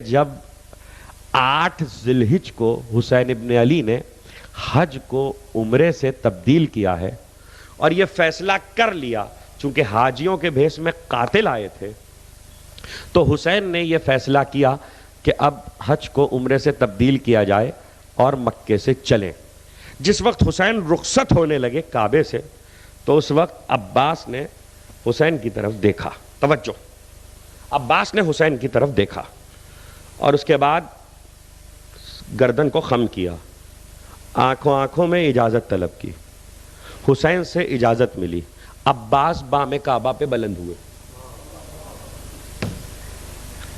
جب 8 ذی الحج کو حسین ابن علی نے حج کو عمرے سے تبدیل کیا ہے اور یہ فیصلہ کر لیا، چونکہ حاجیوں کے بھیس میں قاتل آئے تھے، تو حسین نے یہ فیصلہ کیا کہ اب حج کو عمرے سے تبدیل کیا جائے اور مکے سے چلیں۔ جس وقت حسین رخصت ہونے لگے کعبے سے تو اس وقت عباس نے حسین کی طرف دیکھا، توجہ، عباس نے حسین کی طرف دیکھا اور اس کے بعد گردن کو خم کیا، آنکھوں میں اجازت طلب کی، حسین سے اجازت ملی، عباس بام کعبہ پہ بلند ہوئے،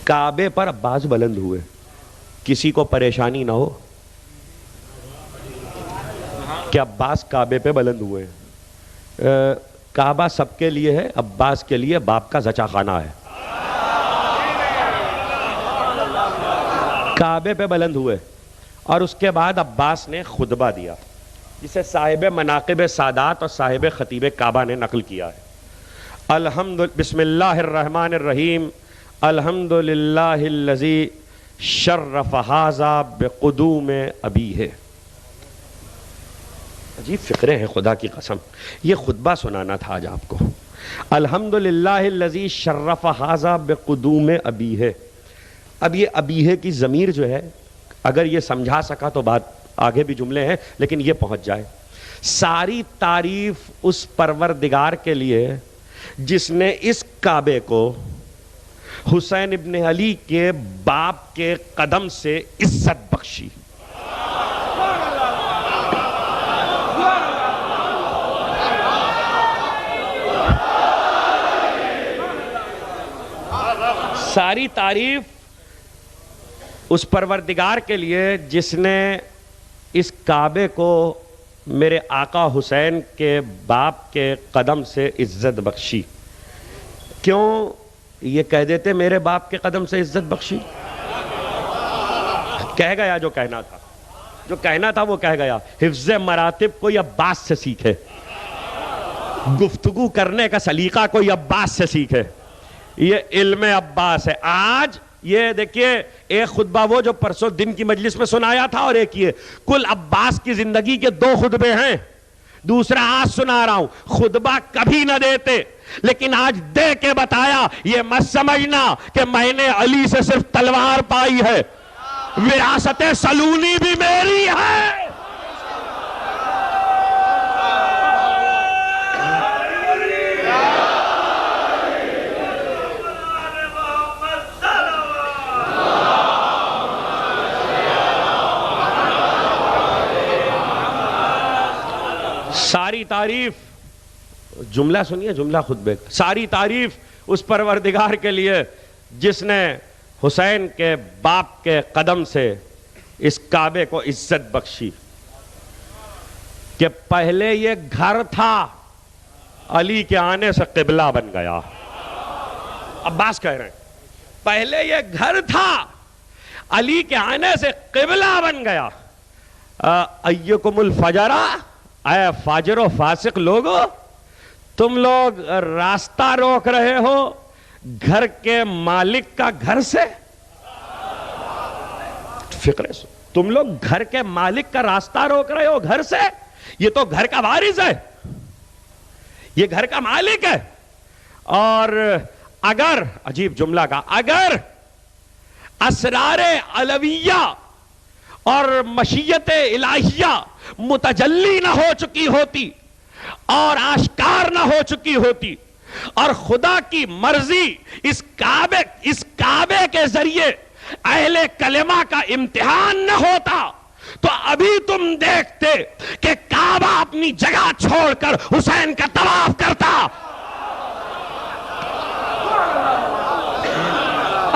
کعبے پر عباس بلند ہوئے، کسی کو پریشانی نہ ہو کہ عباس کعبے پہ بلند ہوئے، کعبہ سب کے لیے ہے، عباس کے لیے باپ کا زچا خانہ ہے۔ کعبے پہ بلند ہوئے اور اس کے بعد عباس نے خطبہ دیا، جسے صاحب مناقب سادات اور صاحب خطیب کعبہ نے نقل کیا ہے۔ بسم اللہ الرحمن الرحیم، الحمد للہ الذی شرف ھذا بقدوم ابیہ۔ عجیب فقرے ہیں خدا کی قسم، یہ خطبہ سنانا تھا آج آپ کو۔ الحمد للہ الذی شرف ھذا بقدوم ابیہ۔ اب یہ ابیہ کی ضمیر جو ہے، اگر یہ سمجھا سکا تو بات، آگے بھی جملے ہیں لیکن یہ پہنچ جائے۔ ساری تعریف اس پروردگار کے لیے جس نے اس کعبے کو حسین ابن علی کے باپ کے قدم سے عزت بخشی۔ ساری تعریف اس پروردگار کے لیے جس نے اس کعبے کو میرے آقا حسین کے باپ کے قدم سے عزت بخشی۔ کیوں یہ کہہ دیتے میرے باپ کے قدم سے عزت بخشی؟ کہہ گیا جو کہنا تھا، جو کہنا تھا وہ کہہ گیا۔ حفظ مراتب کوئی عباس سے سیکھے، گفتگو کرنے کا سلیقہ کوئی عباس سے سیکھے، یہ علم عباس ہے۔ آج یہ دیکھیے ایک خطبہ وہ جو پرسوں دن کی مجلس میں سنایا تھا اور ایک یہ، کل عباس کی زندگی کے 2 خطبے ہیں، دوسرا آج سنا رہا ہوں۔ خطبہ کبھی نہ دیتے لیکن آج دے کے بتایا، یہ مت سمجھنا کہ میں نے علی سے صرف تلوار پائی ہے، وراثت سلونی بھی میری ہے۔ ساری تعریف، جملہ سنیے، جملہ خطبے، ساری تعریف اس پروردگار کے لیے جس نے حسین کے باپ کے قدم سے اس کعبے کو عزت بخشی۔ کہ پہلے یہ گھر تھا، علی کے آنے سے قبلہ بن گیا۔ عباس کہہ رہے ہیں پہلے یہ گھر تھا، علی کے آنے سے قبلہ بن گیا۔ ایکم الفجرہ، اے فاجر و فاسق لوگو، تم لوگ راستہ روک رہے ہو گھر کے مالک کا گھر سے؟ فکر سے تم لوگ گھر کے مالک کا راستہ روک رہے ہو گھر سے؟ یہ تو گھر کا وارث ہے، یہ گھر کا مالک ہے۔ اور اگر، عجیب جملہ کا، اگر اسرار علویہ اور مشیت الہیہ متجلی نہ ہو چکی ہوتی اور آشکار نہ ہو چکی ہوتی اور خدا کی مرضی اس کعبے کے ذریعے اہل کلمہ کا امتحان نہ ہوتا تو ابھی تم دیکھتے کہ کعبہ اپنی جگہ چھوڑ کر حسین کا طواف کرتا۔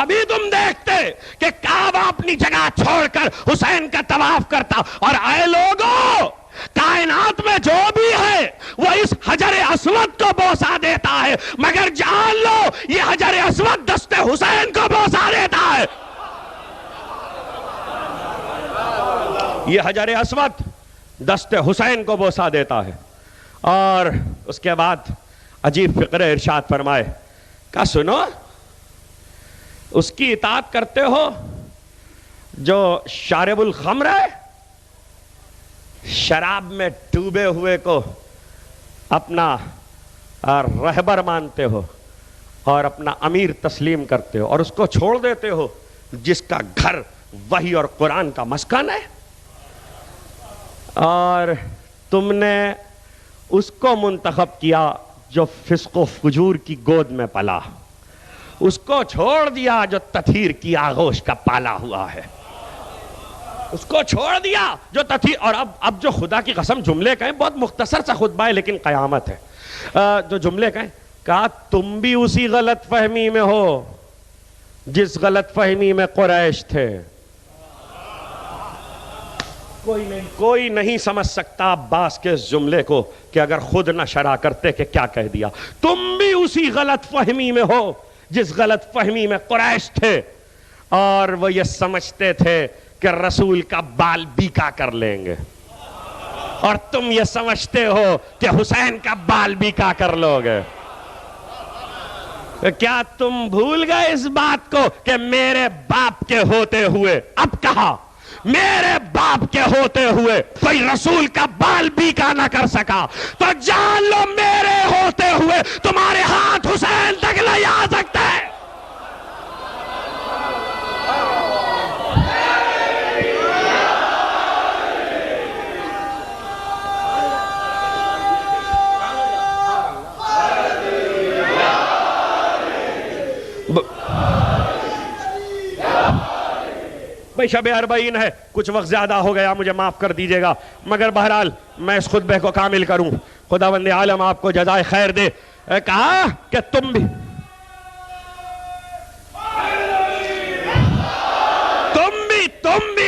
ابھی تم دیکھتے کہ کعبہ اپنی جگہ چھوڑ کر حسین کا طواف کرتا۔ اور اے لوگوں، کائنات میں جو بھی ہے وہ اس حجر اسود کو بوسا دیتا ہے، مگر جان لو یہ حجر اسود دست حسین کو بوسا دیتا ہے۔ یہ حجر اسود دست حسین کو بوسا دیتا ہے۔ اور اس کے بعد عجیب فقرے ارشاد فرمائے، کہا سنو، اس کی اطاعت کرتے ہو جو شارب الخمر ہے، شراب میں ڈوبے ہوئے کو اپنا رہبر مانتے ہو اور اپنا امیر تسلیم کرتے ہو، اور اس کو چھوڑ دیتے ہو جس کا گھر وحی اور قرآن کا مسکن ہے، اور تم نے اس کو منتخب کیا جو فسق و فجور کی گود میں پلا، اس کو چھوڑ دیا جو تطہیر کی آغوش کا پالا ہوا ہے، اس کو چھوڑ دیا جو تطہیر. اور اب جو خدا کی قسم جملے کہیں، بہت مختصر سا خطبہ ہے لیکن قیامت ہے. جو جملے کہیں، کہا تم بھی اسی غلط فہمی میں ہو جس غلط فہمی میں قریش تھے. کوئی نہیں سمجھ سکتا عباس کے اس جملے کو کہ اگر خود نہ شرح کرتے کہ کیا کہہ دیا. تم بھی اسی غلط فہمی میں ہو جس غلط فہمی میں قریش تھے، اور وہ یہ سمجھتے تھے کہ رسول کا بال بیکا کر لیں گے، اور تم یہ سمجھتے ہو کہ حسین کا بال بیکا کر لو گے. کیا تم بھول گئے اس بات کو کہ میرے باپ کے ہوتے ہوئے، اب کہا میرے باپ کے ہوتے ہوئے کوئی رسول کا بال بیکا نہ کر سکا، تو جان لو میرے ہوتے ہوئے تمہارے ہاتھ حسین تک نہیں آ سکتے. بھئی شب اربعین ہے، کچھ وقت زیادہ ہو گیا، مجھے معاف کر دیجئے گا، مگر بہرحال میں اس خطبے کو کامل کروں. خداوند عالم آپ کو جزائے خیر دے. کہا کہ تم بھی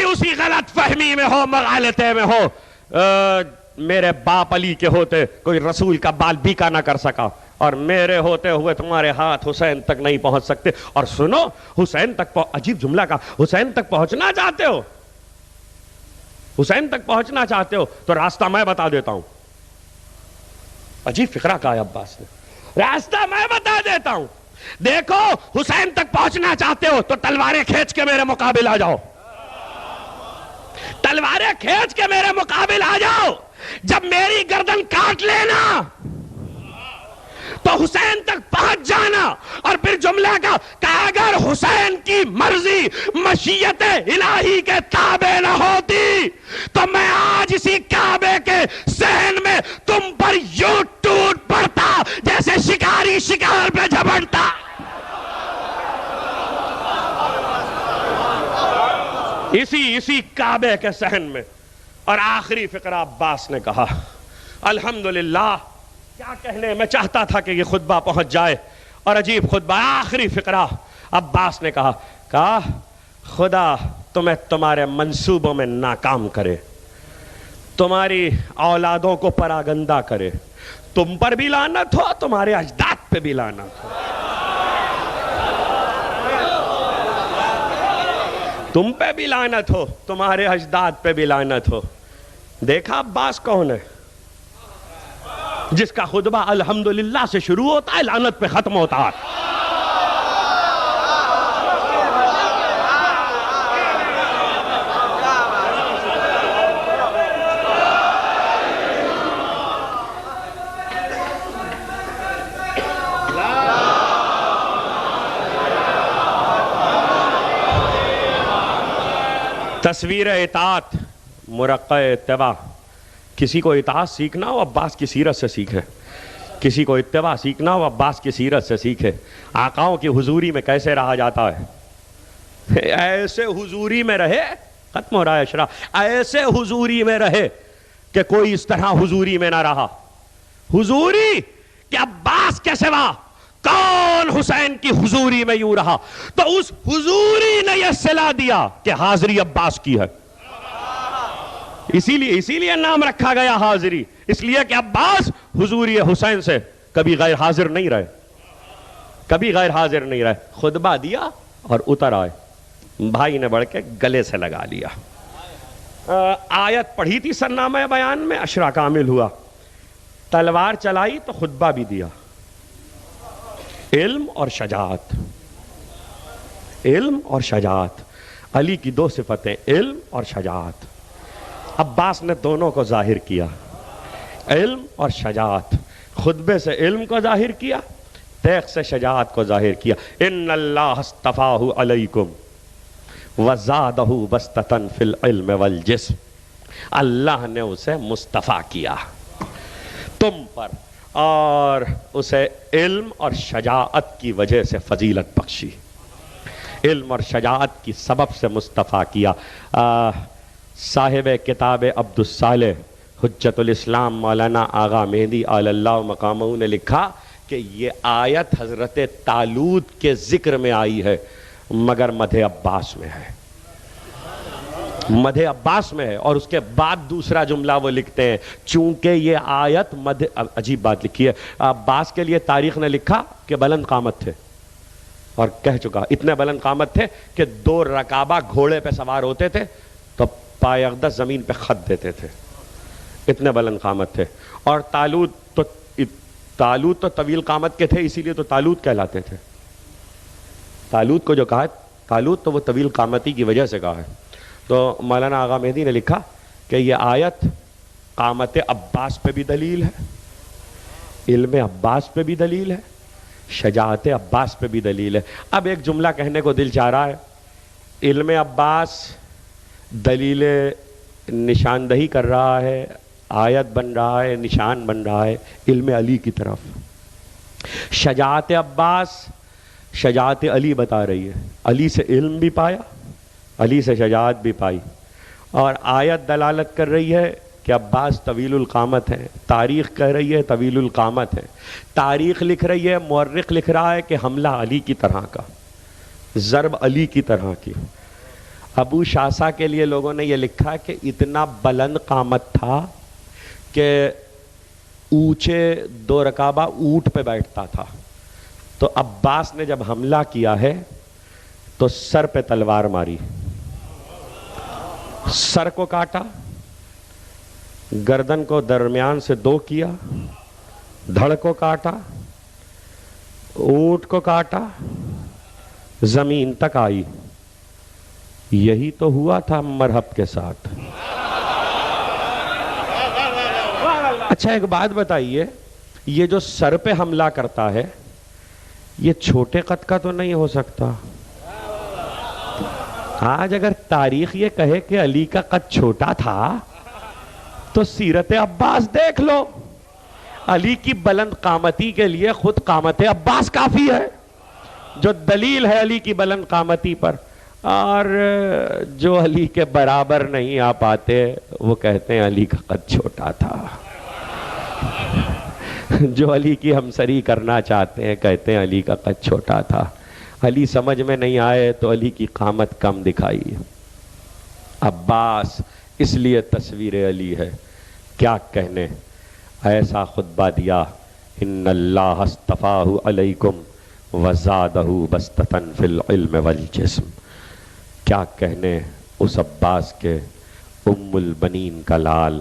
اسی غلط فہمی میں ہو، مغالطے میں ہو. میرے باپ علی کے ہوتے کوئی رسول کا بال بیکا نہ کر سکا، اور میرے ہوتے ہوئے تمہارے ہاتھ حسین تک نہیں پہنچ سکتے. اور سنو، حسین تک عجیب جملہ کا، حسین تک پہنچنا چاہتے ہو، حسین تک پہنچنا چاہتے ہو تو راستہ میں بتا دیتا ہوں. عجیب فقرہ کہا ہے عباس نے، راستہ میں بتا دیتا ہوں. دیکھو، حسین تک پہنچنا چاہتے ہو تو تلواریں کھینچ کے میرے مقابل آ جاؤ، تلواریں کھینچ کے میرے مقابل آ جاؤ. جب میری گردن کاٹ لینا تو حسین تک پہنچ جانا، اور پھر جملہ کا کہ اگر حسین کی مرضی مشیت الہی کے تابع نہ ہوتی تو میں آج اسی کعبے کے صحن میں تم پر یوں ٹوٹ پڑتا جیسے شکاری شکار پہ جھپٹتا. اسی کعبے کے صحن میں. اور آخری فقرہ عباس نے کہا، الحمدللہ، کیا کہنے میں چاہتا تھا کہ یہ خطبہ پہنچ جائے، اور عجیب خطبہ. آخری فقرہ عباس نے کہا خدا تمہیں تمہارے منصوبوں میں ناکام کرے، تمہاری اولادوں کو پراگندہ کرے، تم پر بھی لعنت ہو، تمہارے اجداد پہ بھی لعنت ہو، تم پہ بھی لعنت ہو، تمہارے اجداد پہ بھی لعنت ہو. دیکھا عباس کون ہے؟ جس کا خطبہ الحمدللہ سے شروع ہوتا ہے، لعنت پہ ختم ہوتا ہے. تصویر اطاعت، مرقع اتباع. کسی کو اطاعت سیکھنا ہو عباس کی سیرت سے سیکھے، کسی کو اتباع سیکھنا ہو عباس کی سیرت سے سیکھے. آقاؤں کی حضوری میں کیسے رہا جاتا ہے؟ ایسے حضوری میں رہے، ختم ہو رہا ہے اشرا، ایسے حضوری میں رہے کہ کوئی اس طرح حضوری میں نہ رہا. حضوری کہ عباس کے سوا کون حسین کی حضوری میں یوں رہا. تو اس حضوری نے یہ صلہ دیا کہ حاضری عباس کی ہے. اسی لیے نام رکھا گیا حاضری، اس لیے کہ عباس حضوری حسین سے کبھی غیر حاضر نہیں رہے، کبھی غیر حاضر نہیں رہے. خطبہ دیا اور اتر آئے، بھائی نے بڑھ کے گلے سے لگا لیا. آیت پڑھی تھی سرنامہ بیان میں، عشرہ کامل ہوا. تلوار چلائی تو خطبہ بھی دیا. علم اور شجاعت، علم اور شجاعت. علی کی دو صفتیں علم اور شجاعت. عباس نے دونوں کو ظاہر کیا, علم اور شجاعت. خطبے سے علم کو ظاہر کیا, تیغ سے شجاعت کو ظاہر کیا. ان اللہ اصطفاہ علیکم وزادہ بسطۃ فی العلم والجسم. اللہ نے اسے مصطفیٰ کیا تم پر اور اسے علم اور شجاعت کی وجہ سے فضیلت بخشی. علم اور شجاعت کی سبب سے مصطفیٰ کیا. صاحب کتاب عبد الصالح حجت الاسلام مولانا آغا مہدی علی اللہ مقامہ نے لکھا کہ یہ آیت حضرت طالوت کے ذکر میں آئی ہے مگر مدح عباس میں ہے, مدح عباس میں ہے. اور اس کے بعد دوسرا جملہ وہ لکھتے ہیں چونکہ یہ آیت عجیب بات لکھی ہے, عباس کے لیے تاریخ نے لکھا کہ بلند قامت تھے, اور کہہ چکا اتنے بلند قامت تھے کہ 2 رکابہ گھوڑے پہ سوار ہوتے تھے تو پائے اقدس زمین پہ خط دیتے تھے, اتنے بلند قامت تھے. اور طالوت تو طویل قامت کے تھے, اسی لیے تو طالوت کہلاتے تھے. طالوت کو جو کہا طالوت تو وہ طویل قامتی کی وجہ سے کہا ہے. تو مولانا آغا مہدی نے لکھا کہ یہ آیت قامت عباس پہ بھی دلیل ہے, علم عباس پہ بھی دلیل ہے, شجاعت عباس پہ بھی دلیل ہے. اب ایک جملہ کہنے کو دل چاہ رہا ہے, علم عباس دلیل نشاندہی کر رہا ہے, آیت بن رہا ہے, نشان بن رہا ہے علم علی کی طرف. شجاعت عباس شجاعت علی بتا رہی ہے, علی سے علم بھی پایا, علی سے شجاعت بھی پائی. اور آیت دلالت کر رہی ہے کہ عباس طویل القامت ہیں, تاریخ کہہ رہی ہے طویل القامت ہے. تاریخ لکھ رہی ہے, مورخ لکھ رہا ہے کہ حملہ علی کی طرح کا, ضرب علی کی طرح کی. ابو شاسا کے لیے لوگوں نے یہ لکھا کہ اتنا بلند قامت تھا کہ اونچے 2 رکابہ اونٹ پہ بیٹھتا تھا. تو عباس نے جب حملہ کیا ہے تو سر پہ تلوار ماری, سر کو کاٹا, گردن کو درمیان سے 2 کیا, دھڑ کو کاٹا, اونٹ کو کاٹا, زمین تک آئی. یہی تو ہوا تھا مرحب کے ساتھ. اچھا ایک بات بتائیے, یہ جو سر پہ حملہ کرتا ہے یہ چھوٹے قد کا تو نہیں ہو سکتا؟ آج اگر تاریخ یہ کہے کہ علی کا قد چھوٹا تھا تو سیرت عباس دیکھ لو, علی کی بلند قامتی کے لیے خود قامت عباس کافی ہے جو دلیل ہے علی کی بلند قامتی پر. اور جو علی کے برابر نہیں آ پاتے وہ کہتے ہیں علی کا قد چھوٹا تھا. جو علی کی ہمسری کرنا چاہتے ہیں کہتے ہیں علی کا قد چھوٹا تھا. علی سمجھ میں نہیں آئے تو علی کی قامت کم دکھائی. عباس اس لیے تصویر علی ہے. کیا کہنے, ایسا خطبہ دیا, ان اللہ اصطفاہ علیکم وزادہ بسطۃ فی العلم والجسم. کیا کہنے اس عباس کے, ام البنین کا لال,